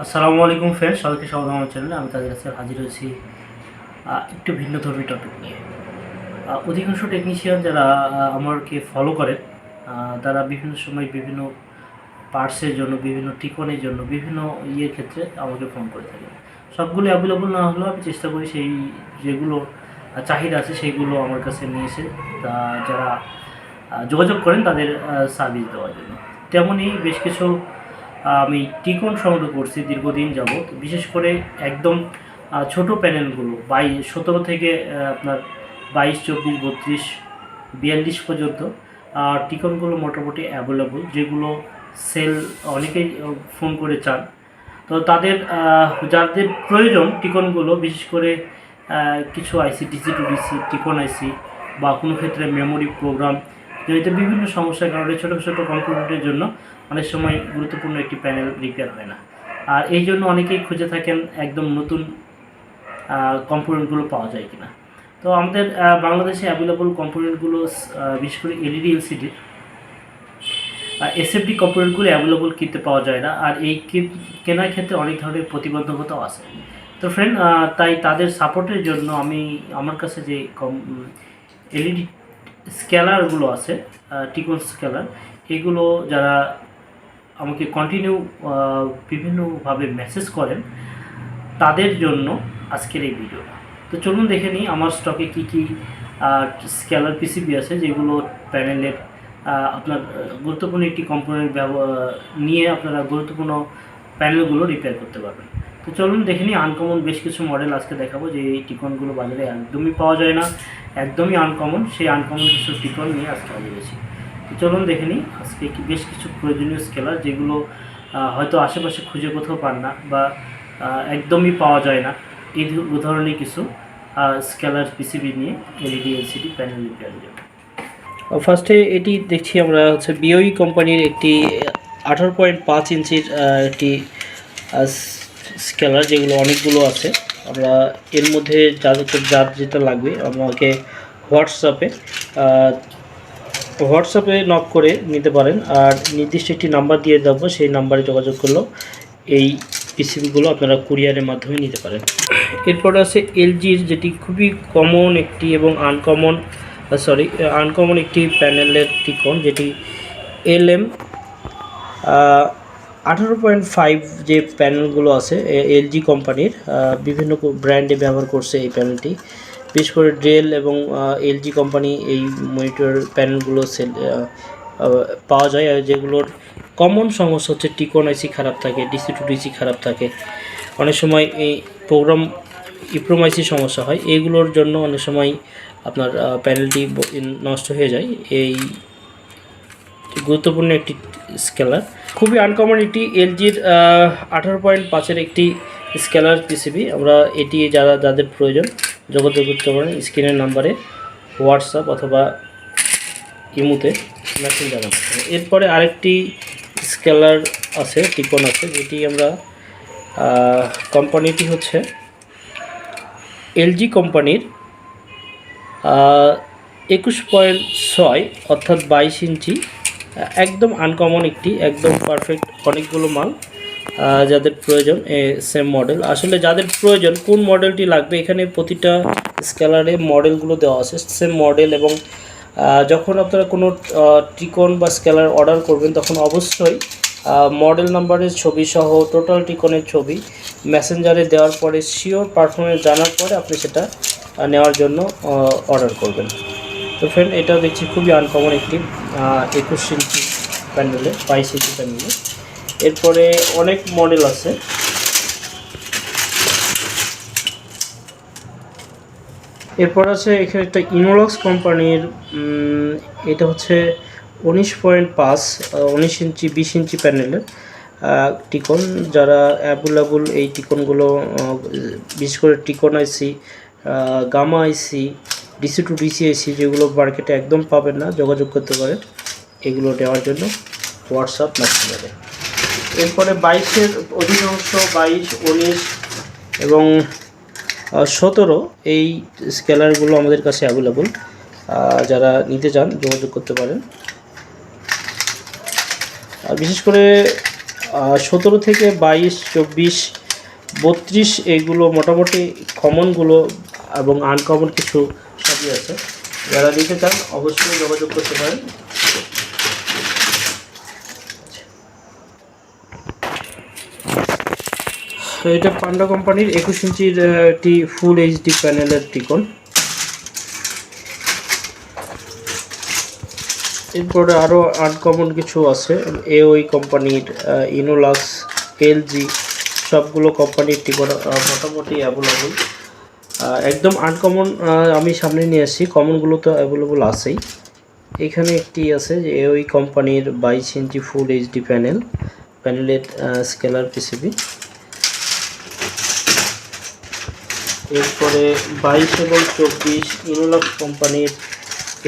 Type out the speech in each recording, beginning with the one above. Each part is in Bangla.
আসসালামু আলাইকুম ফ্রেন্ডস, সবাইকে স্বাগত আমার চ্যানেলে। আমি তাদের কাছে হাজির হয়েছি একটু ভিন্নধর্মী টপিক নিয়ে। অধিকাংশ টেকনিশিয়ান যারা আমাকে ফলো করেন, তারা বিভিন্ন সময় বিভিন্ন পার্টসের জন্য, বিভিন্ন টিকনের জন্য, বিভিন্ন ইয়ের ক্ষেত্রে আমাকে ফোন করে থাকেন। সবগুলো অ্যাভেলেবল না হলেও আমি চেষ্টা করি সেই যেগুলো চাহিদা আছে সেইগুলো আমার কাছে নিয়ে এসে যারা যোগাযোগ করেন তাদের সার্ভিস দেওয়ার জন্য। তেমনই বেশ কিছু আমি টিকন সংগ্রহ করছি দীর্ঘদিন যাবৎ। বিশেষ করে একদম ছোট প্যানেলগুলো 17 থেকে আপনার 22, 24, 32, 42 পর্যন্ত টিকনগুলো মোটামুটি অ্যাভেলেবল, যেগুলো সেল অনেকেই ফোন করে চান। তো যাদের প্রয়োজন টিকনগুলো, বিশেষ করে কিছু আইসি, ডিসি টু ডিসি টিকন আইসি, বা কোনো ক্ষেত্রে মেমোরি প্রোগ্রাম জড়িত বিভিন্ন সমস্যার কারণে ছোটো ছোটো কম্পিউটারের জন্য অনেক সময় গুরুত্বপূর্ণ একটি প্যানেল রিপেয়ার হয় না। আর এই জন্য অনেকেই খুঁজে থাকেন একদম নতুন কম্পোনেন্টগুলো পাওয়া যায় কিনা। তো আমাদের বাংলাদেশে অ্যাভেলেবল কম্পোনেন্টগুলো, বিশেষ করে এলইডি এলসিডি এসএফডি কম্পোনেন্টগুলো অ্যাভেলেবল কিনতে পাওয়া যায় না। আর এই কেনার ক্ষেত্রে অনেক ধরনের প্রতিবন্ধকতাও আছে। তো ফ্রেন্ড, তাই তাদের সাপোর্টের জন্য আমি আমার কাছে যে এলইডি স্কেলারগুলো আছে, টিকন স্কেলার, এগুলো যারা আমাকে কন্টিনিউ বিভিন্নভাবে মেসেজ করেন তাদের জন্য আজকের এই ভিডিওটা। তো চলুন দেখে নিই আমার স্টকে কী কী স্কেলার পিসিবি আছে, যেগুলো প্যানেলের আপনার গুরুত্বপূর্ণ একটি কম্পোনেন্ট নিয়ে আপনারা গুরুত্বপূর্ণ প্যানেলগুলো রিপেয়ার করতে পারবেন। তো চলুন দেখে নিই। আনকমন বেশ কিছু মডেল আজকে দেখাবো, যে এই টিকনগুলো বাজারে একদমই পাওয়া যায় না, একদমই আনকমন। সেই আনকমন কিছু টিকন নিয়ে আজকে হাজির হয়েছি। তো চলুন দেখে নিই আজকে বেশ কিছু প্রয়োজনীয় স্কেলার, যেগুলো হয়তো আশেপাশে খুঁজে কোথাও পান না, বা একদমই পাওয়া যায় না। এই ধরনের কিছু স্কেলার পিসিবি নিয়ে এলইডি এলসিডি প্যানেল রিপেয়ারের জন্য। ফার্স্টে এটি দেখছি আমরা হচ্ছে বিওই কোম্পানির একটি 18.5 ইঞ্চির একটি স্কেলার, যেগুলো অনেকগুলো আছে। আমরা এর মধ্যে যার যেটা লাগবে আমাকে হোয়াটসঅ্যাপে নক করে নিতে পারেন। আর নির্দিষ্ট একটি নাম্বার দিয়ে দেবো, সেই নাম্বারে যোগাযোগ করলেও এই পিসিবিগুলো আপনারা কুরিয়ারের মাধ্যমে নিতে পারেন। এরপরে আছে এলজির, যেটি খুবই কমন একটি এবং আনকমন একটি প্যানেলের টিকন, যেটি LM 18.5 যে প্যানেলগুলো আছে এলজি কোম্পানির, বিভিন্ন ব্র্যান্ডে ব্যবহার করছে এই প্যানেলটি। বিশেষ করে ডেল এবং এলজি কোম্পানি এই মনিটর প্যানেলগুলো পাওয়া যায়। আর যেগুলোর কমন সমস্যা হচ্ছে টিকন আইসি খারাপ থাকে, ডিসি টু ডিসি খারাপ থাকে, অনেক সময় এই ইপ্রোম আইসি সমস্যা হয়। এইগুলোর জন্য অনেক সময় আপনার প্যানেলটি নষ্ট হয়ে যায়। এই গুরুত্বপূর্ণ একটি স্কেলার, খুবই আনকমন একটি এলজির 18.5-এর একটি স্কেলার পিসিবি। আমরা এটি যাদের প্রয়োজন যোগাযোগ করতে পারেন স্ক্রিনের নাম্বারে, হোয়াটসঅ্যাপ অথবা ইমুতে মেসেজ জানাতে পারেন। এরপরে আরেকটি স্কেলার আছে, টিকন আছে, যেটি আমরা কোম্পানিটি হচ্ছে এলজি কোম্পানির 21.6 অর্থাৎ 22 ইঞ্চি, একদম আনকমন একটি, একদম পারফেক্ট। অনেকগুলো মাল যাদের প্রয়োজন সেম মডেল। আসলে যাদের প্রয়োজন কোন মডেলটি লাগবে, এখানে প্রতিটা স্কেলারে মডেলগুলো দেওয়া আছে সেম মডেল। এবং যখন আপনারা কোনো টিকন বা স্কেলার অর্ডার করবেন, তখন অবশ্যই মডেল নাম্বারের ছবি সহ টোটাল টিকনের ছবি মেসেঞ্জারে দেওয়ার পরে শিওর পারফরমেন্স জানার পরে আপনি সেটা নেওয়ার জন্য অর্ডার করবেন। তো ফ্রেন্ড, এটাও দেখছি খুবই আনকমন একটি 21 ইঞ্চি প্যানেলে, 22 ইঞ্চি প্যানেলে। এরপরে অনেক মডেল আছে। এরপর আছে এখানে একটা ইনোলক্স কোম্পানির, এটা হচ্ছে 19 ইঞ্চি 20 ইঞ্চি প্যানেলের টিকন। যারা অ্যাভেলেবল এই টিকনগুলো, বিশেষ করে টিকন IC, gamma IC, DC to DC IC, যেগুলো মার্কেটে একদম পাবেন না, যোগাযোগ করতে পারেন এগুলো নেওয়ার জন্য হোয়াটসঅ্যাপ মেসেঞ্জারে। এরপরে 22-এর অধিকাংশ 22, 19 এবং 17 এই স্কেলারগুলো আমাদের কাছে অ্যাভেলেবল। যারা নিতে চান যোগাযোগ করতে পারেন। বিশেষ করে 17 থেকে 22, 24, 32 এইগুলো মোটামুটি কমনগুলো এবং আনকমন কিছু সবই আছে। যারা নিতে চান অবশ্যই যোগাযোগ করতে পারেন। এটা পান্ডা কোম্পানির 21 ইঞ্চির একটি ফুল এইচডি প্যানেলের টিকন। এরপরে আরও আনকমন কিছু আছে, এওই কোম্পানির, ইনোলাক্স, এলজি সবগুলো কোম্পানির টিকন মোটামুটি অ্যাভেলেবল। একদম আনকমন আমি সামনে নিয়ে আসছি, কমনগুলো তো অ্যাভেলেবল আছেই। এখানে একটি আছে যে এওই কোম্পানির 22 ইঞ্চি ফুল এইচডি প্যানেলের স্কেলার পিসিবি। এরপরে 22 এবং 24 ইনোলাক্স কোম্পানির,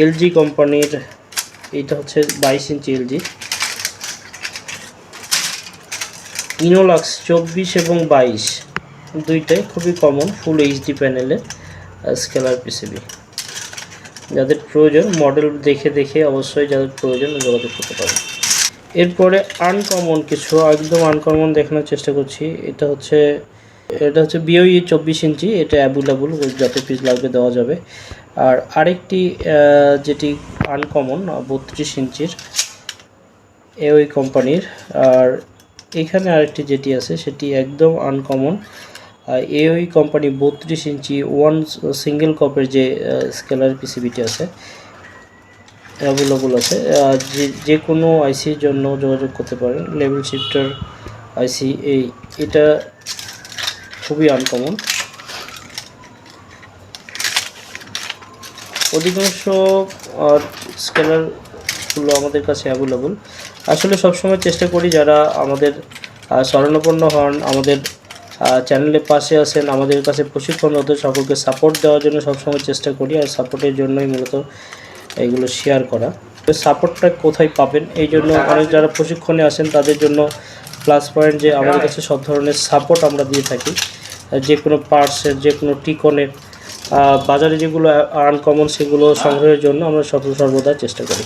এলজি কোম্পানির, এইটা হচ্ছে 22 ইঞ্চি এলজি। ইনোলাক্স 24 এবং 22 দুইটাই খুবই কমন ফুল এইচডি প্যানেলের স্কেলার পিসিবি। যাদের প্রয়োজন মডেল দেখে অবশ্যই যাদের প্রয়োজন যোগাযোগ করতে পারেন। এরপরে আনকমন কিছু, একদম আনকমন দেখানোর চেষ্টা করছি। এটা হচ্ছে বিওই 24 ইঞ্চি, এটা অ্যাভেলেবল, যত পিস লাগবে দেওয়া যাবে। আর আরেকটি যেটি আনকমন 32 ইঞ্চির এওই কোম্পানির। আর এখানে আরেকটি যেটি আছে সেটি একদম আনকমন, এওই কোম্পানি 32 ইঞ্চি ওয়ান সিঙ্গেল কপের যে স্কেলার পিসিবিটি আছে অ্যাভেলেবল আছে। যে কোনো আইসির জন্য যোগাযোগ করতে পারেন। লেভেল শিফটার আইসি, এটা খুবই আনকমন। অধিকাংশ স্কেলারগুলো আমাদের কাছে অ্যাভেলেবল। আসলে সবসময় চেষ্টা করি যারা আমাদের শরণাপন্ন হন, আমাদের চ্যানেলের পাশে আছেন, আমাদের কাছে প্রশিক্ষণরত সকলকে সাপোর্ট দেওয়ার জন্য সবসময় চেষ্টা করি। আর সাপোর্টের জন্যই মূলত এইগুলো শেয়ার করা। সাপোর্টটা কোথায় পাবেন, এই জন্য অনেক যারা প্রশিক্ষণে আসেন তাদের জন্য প্লাস পয়েন্ট যে আমাদের কাছে সব ধরনের সাপোর্ট আমরা দিয়ে থাকি। যে কোনো পার্টসের, যে কোনো টিকনের, বাজারে যেগুলো আনকমন সেগুলো সংগ্রহের জন্য আমরা সর্বদা চেষ্টা করি।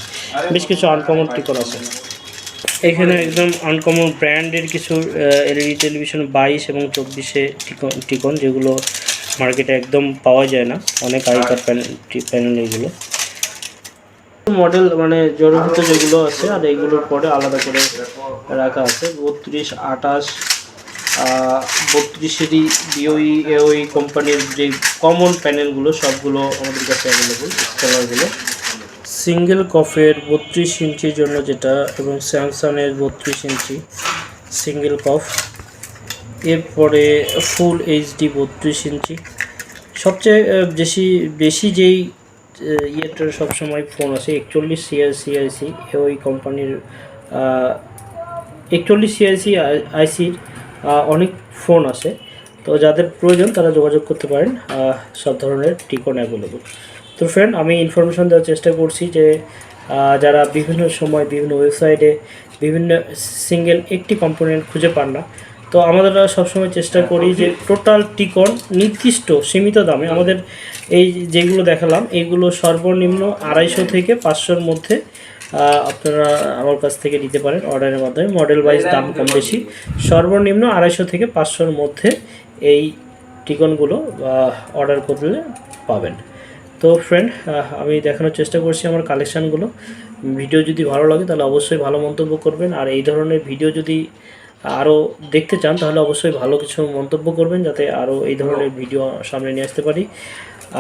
বেশ কিছু আনকমন টিকন আছে এখানে, একদম আনকমন ব্র্যান্ডের কিছু এলইডি টেলিভিশন 22 এবং 24 টিকন, যেগুলো মার্কেটে একদম পাওয়া যায় না, অনেক আগেকার প্যানেল এগুলো মডেল, মানে জড়ভূত যেগুলো আছে। আর এইগুলোর পরে আলাদা করে রাখা আছে 32, 28, 32-এরই বিওই এওই কোম্পানির যে কমন প্যানেলগুলো সবগুলো আমাদের কাছে অ্যাভেলেবল। স্কেলারগুলো সিঙ্গেল কফের 32 ইঞ্চির জন্য যেটা, এবং স্যামসাংয়ের 32 ইঞ্চি সিঙ্গেল কফ। এরপরে ফুল এইচডি 32 ইঞ্চি। সবচেয়ে বেশি যেই ইয়েটার সবসময় ফোন আছে 41 সিআইসি ওই কোম্পানির, 41 সিআইসি আইসির অনেক ফোন আছে। তো যাদের প্রয়োজন তারা যোগাযোগ করতে পারেন, সব ধরনের টিকন অ্যাভেলেবল। তো ফ্রেন্ড, আমি ইনফরমেশন দেওয়ার চেষ্টা করছি যে যারা বিভিন্ন সময় বিভিন্ন ওয়েবসাইটে বিভিন্ন সিঙ্গেল একটি কম্পোনেন্ট খুঁজে পান না, তো আমরা সবসময় চেষ্টা করি যে টোটাল টিকন নির্দিষ্ট সীমিত দামে, আমাদের এই যেগুলো দেখালাম এইগুলো সর্বনিম্ন 250 থেকে 500-র মধ্যে আপনারা আমার কাছ থেকে নিতে পারেন অর্ডারের মাধ্যমে। মডেল ওয়াইজ দাম কম বেশি, সর্বনিম্ন 250 থেকে 500-র মধ্যে এই টিকনগুলো অর্ডার করলে পাবেন। তো ফ্রেন্ড, আমি দেখানোর চেষ্টা করছি আমার কালেকশানগুলো। ভিডিও যদি ভালো লাগে তাহলে অবশ্যই ভালো মন্তব্য করবেন। আর এই ধরনের ভিডিও যদি আরও দেখতে চান তাহলে অবশ্যই ভালো কিছু মন্তব্য করবেন, যাতে আরও এই ধরনের ভিডিও সামনে নিয়ে আসতে পারি।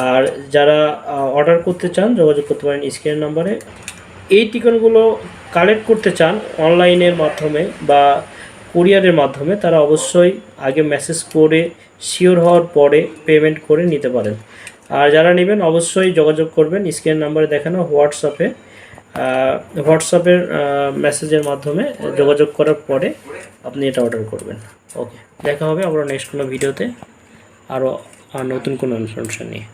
আর যারা অর্ডার করতে চান যোগাযোগ করতে পারেন স্ক্রিনের নাম্বারে। এই টিকনগুলো কালেক্ট করতে চান অনলাইনের মাধ্যমে বা কুরিয়ারের মাধ্যমে, তারা অবশ্যই আগে মেসেজ করে শিওর হওয়ার পরে পেমেন্ট করে নিতে পারেন। আর যারা নেবেন অবশ্যই যোগাযোগ করবেন স্ক্রিনের নাম্বারে দেখানো হোয়াটসঅ্যাপের মেসেজের মাধ্যমে যোগাযোগ করার পরে আপনি এটা অর্ডার করবেন। ওকে, দেখা হবে আমরা নেক্সট কোনো ভিডিওতে আরও নতুন কোনো ইনফরমেশন নিয়ে।